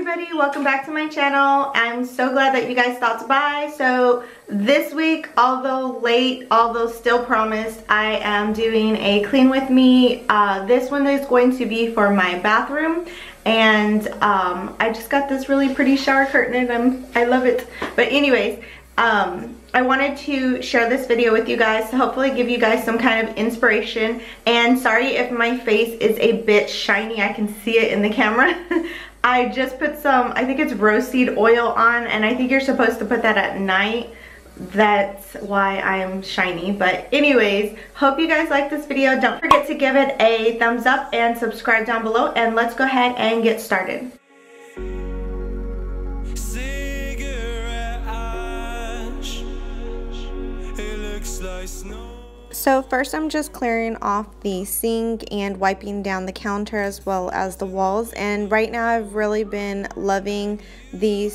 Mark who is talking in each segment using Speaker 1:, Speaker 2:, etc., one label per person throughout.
Speaker 1: everybody, welcome back to my channel. I'm so glad that you guys stopped by. So this week, although late, although still promised, I am doing a clean with me. This one is going to be for my bathroom, and I just got this really pretty shower curtain and I love it. But anyways, I wanted to share this video with you guys to hopefully give you guys some kind of inspiration. And sorry if my face is a bit shiny, I can see it in the camera. I just put some, I think it's roseseed oil on, and I think you're supposed to put that at night. That's why I'm shiny. But anyways, hope you guys like this video. Don't forget to give it a thumbs up and subscribe down below, and let's go ahead and get started. So first I'm just clearing off the sink and wiping down the counter as well as the walls. And right now I've really been loving the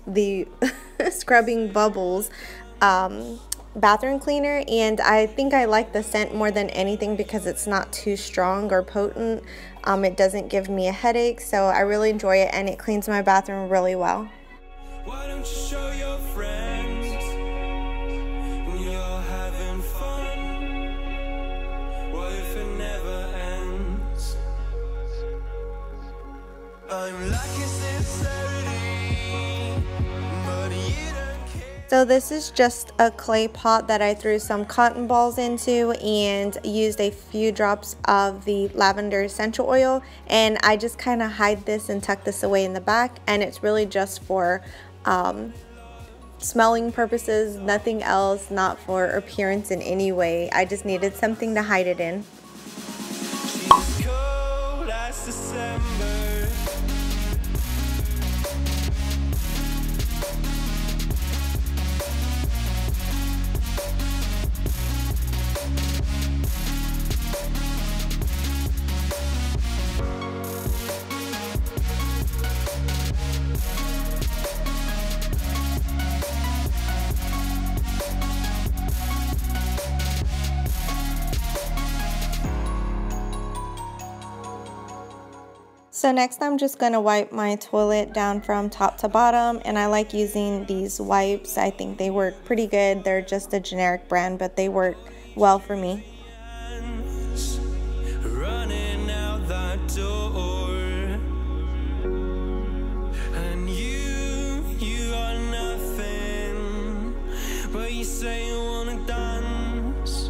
Speaker 1: the Scrubbing Bubbles bathroom cleaner, and I think I like the scent more than anything because it's not too strong or potent. It doesn't give me a headache, so I really enjoy it, and it cleans my bathroom really well. Why don't you show your friends? So this is just a clay pot that I threw some cotton balls into and used a few drops of the lavender essential oil, and I just kind of hide this and tuck this away in the back, and it's really just for smelling purposes, nothing else, not for appearance in any way. I just needed something to hide it in. So next I'm just going to wipe my toilet down from top to bottom, and I like using these wipes. I think they work pretty good. They're just a generic brand, but they work well for me. Running out that door, and you are nothing, but you say you wanna dance,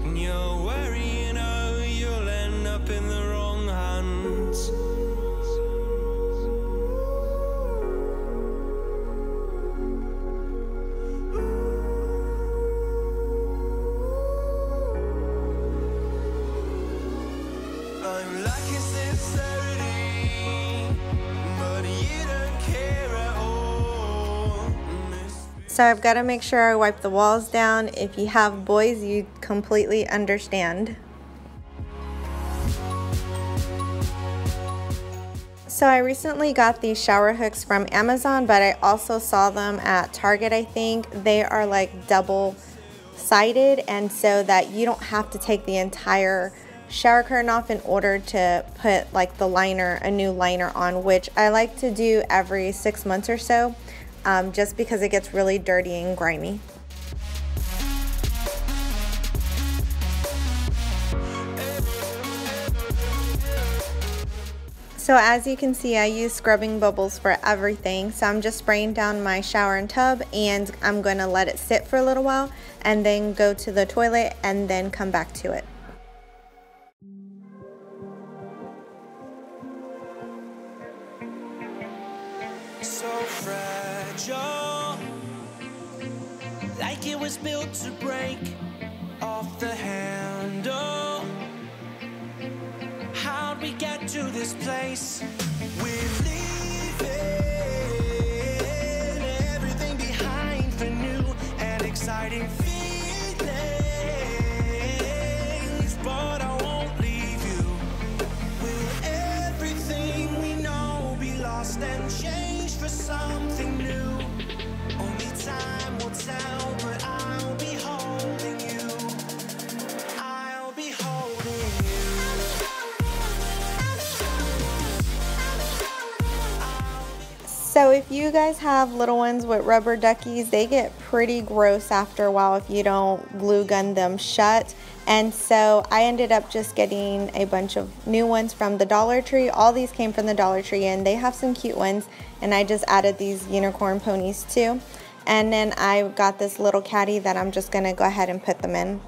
Speaker 1: and you're worrying, oh, you'll end up in the wrong hands. I'm lacking sincerity, but you don't care at all. So I've got to make sure I wipe the walls down. If you have boys, you completely understand. So I recently got these shower hooks from Amazon, but I also saw them at Target, I think. They are like double-sided, and so that you don't have to take the entire shower curtain off in order to put like the liner, a new liner on, which I like to do every 6 months or so, just because it gets really dirty and grimy. So as you can see, I use Scrubbing Bubbles for everything. So I'm just spraying down my shower and tub, and I'm going to let it sit for a little while and then go to the toilet and then come back to it. So fragile, like it was built to break off the handle. How'd we get to this place? We're leaving everything behind for new and exciting feelings, but I won't leave you. Will everything we know be lost and changed for something new? Only time will tell, but I'll be holding you. I'll be holding you. So if you guys have little ones with rubber duckies, they get pretty gross after a while if you don't glue gun them shut. And so I ended up just getting a bunch of new ones from the Dollar Tree. All these came from the Dollar Tree and they have some cute ones. And I just added these unicorn ponies too. And then I got this little caddy that I'm just gonna go ahead and put them in.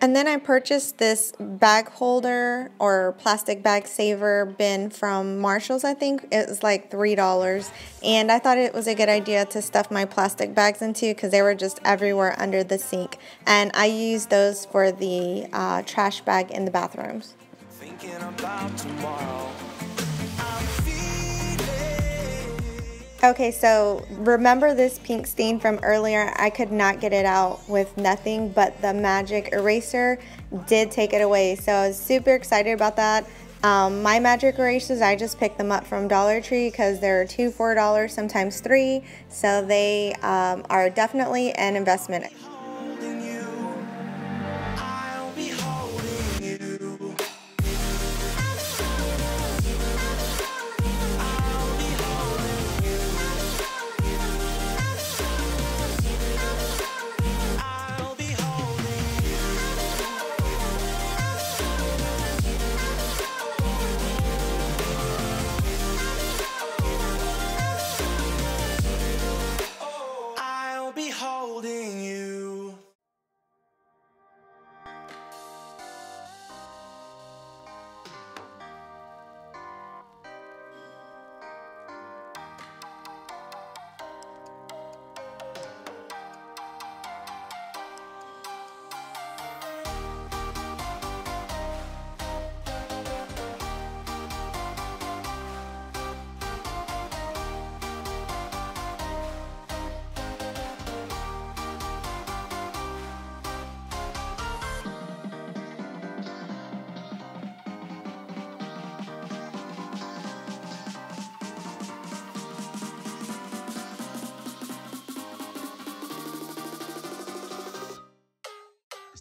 Speaker 1: And then I purchased this bag holder or plastic bag saver bin from Marshall's, I think. It was like $3. And I thought it was a good idea to stuff my plastic bags into because they were just everywhere under the sink. And I used those for the trash bag in the bathrooms. Thinking about tomorrow. Okay, so remember this pink stain from earlier? I could not get it out with nothing, but the magic eraser did take it away. So I was super excited about that. My magic erasers, I just picked them up from Dollar Tree because they're $2 for $4, sometimes $3. So they are definitely an investment.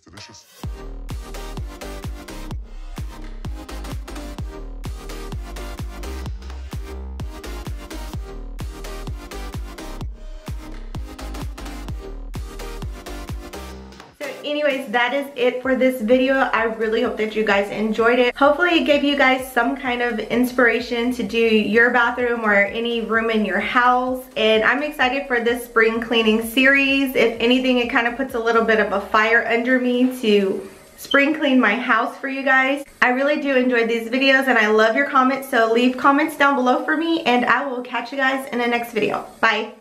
Speaker 2: Delicious.
Speaker 1: Anyways, that is it for this video. I really hope that you guys enjoyed it. Hopefully it gave you guys some kind of inspiration to do your bathroom or any room in your house. And I'm excited for this spring cleaning series. If anything, it kind of puts a little bit of a fire under me to spring clean my house for you guys. I really do enjoy these videos and I love your comments, so leave comments down below for me and I will catch you guys in the next video. Bye.